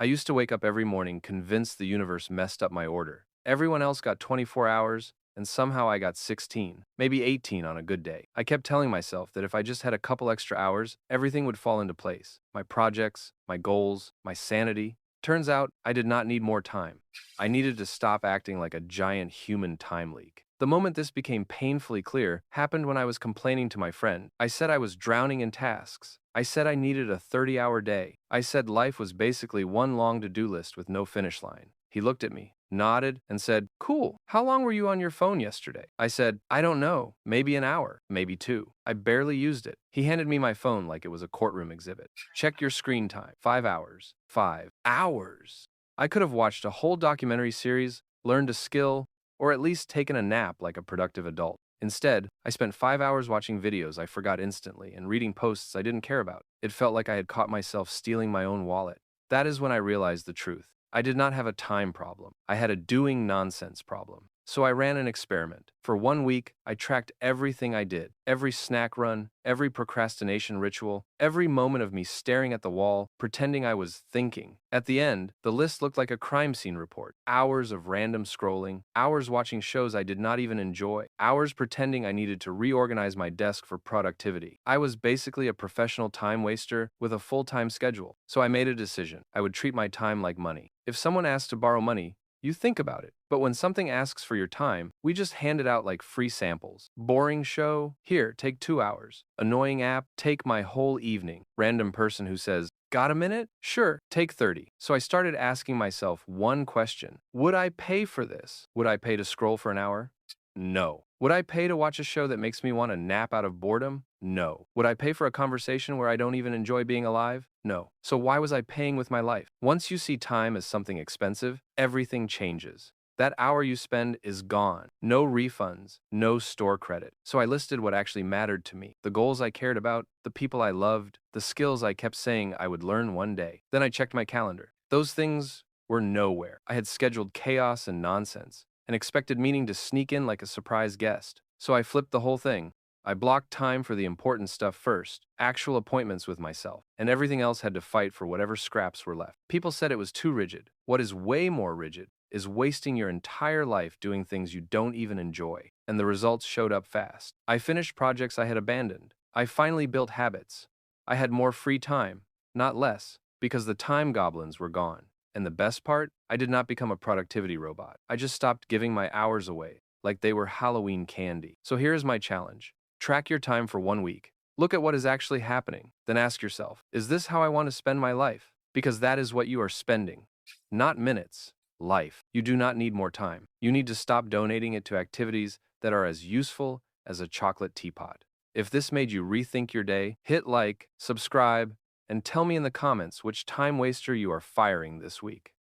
I used to wake up every morning convinced the universe messed up my order. Everyone else got 24 hours, and somehow I got 16, maybe 18 on a good day. I kept telling myself that if I just had a couple extra hours, everything would fall into place. My projects, my goals, my sanity. Turns out I did not need more time. I needed to stop acting like a giant human time leak. The moment this became painfully clear happened when I was complaining to my friend. I said I was drowning in tasks. I said I needed a 30-hour day. I said life was basically one long to-do list with no finish line. He looked at me, nodded, and said, "Cool. How long were you on your phone yesterday?" I said, "I don't know. Maybe an hour, maybe two. I barely used it." He handed me my phone like it was a courtroom exhibit. "Check your screen time. 5 hours." 5 hours. I could have watched a whole documentary series, learned a skill, or at least taken a nap like a productive adult. Instead, I spent 5 hours watching videos I forgot instantly and reading posts I didn't care about. It felt like I had caught myself stealing my own wallet. That is when I realized the truth. I did not have a time problem. I had a doing nonsense problem. So I ran an experiment. For 1 week, I tracked everything I did, every snack run, every procrastination ritual, every moment of me staring at the wall, pretending I was thinking. At the end, the list looked like a crime scene report. Hours of random scrolling, hours watching shows I did not even enjoy, hours pretending I needed to reorganize my desk for productivity. I was basically a professional time waster with a full-time schedule. So I made a decision. I would treat my time like money. If someone asked to borrow money, you think about it. But when something asks for your time, we just hand it out like free samples. Boring show? Here, take 2 hours. Annoying app? Take my whole evening. Random person who says, "Got a minute? Sure, take 30. So I started asking myself one question. Would I pay for this? Would I pay to scroll for an hour? No. Would I pay to watch a show that makes me want to nap out of boredom? No. Would I pay for a conversation where I don't even enjoy being alive? No. So why was I paying with my life? Once you see time as something expensive, everything changes. That hour you spend is gone. No refunds, no store credit. So I listed what actually mattered to me, the goals I cared about, the people I loved, the skills I kept saying I would learn one day. Then I checked my calendar. Those things were nowhere. I had scheduled chaos and nonsense and expected meaning to sneak in like a surprise guest. So I flipped the whole thing. I blocked time for the important stuff first, actual appointments with myself, and everything else had to fight for whatever scraps were left. People said it was too rigid. What is way more rigid is wasting your entire life doing things you don't even enjoy. And the results showed up fast. I finished projects I had abandoned. I finally built habits. I had more free time, not less, because the time goblins were gone. And the best part, I did not become a productivity robot. I just stopped giving my hours away like they were Halloween candy. So here is my challenge. Track your time for 1 week. Look at what is actually happening. Then ask yourself, is this how I want to spend my life? Because that is what you are spending. Not minutes, life. You do not need more time. You need to stop donating it to activities that are as useful as a chocolate teapot. If this made you rethink your day, hit like, subscribe, and tell me in the comments which time waster you are firing this week.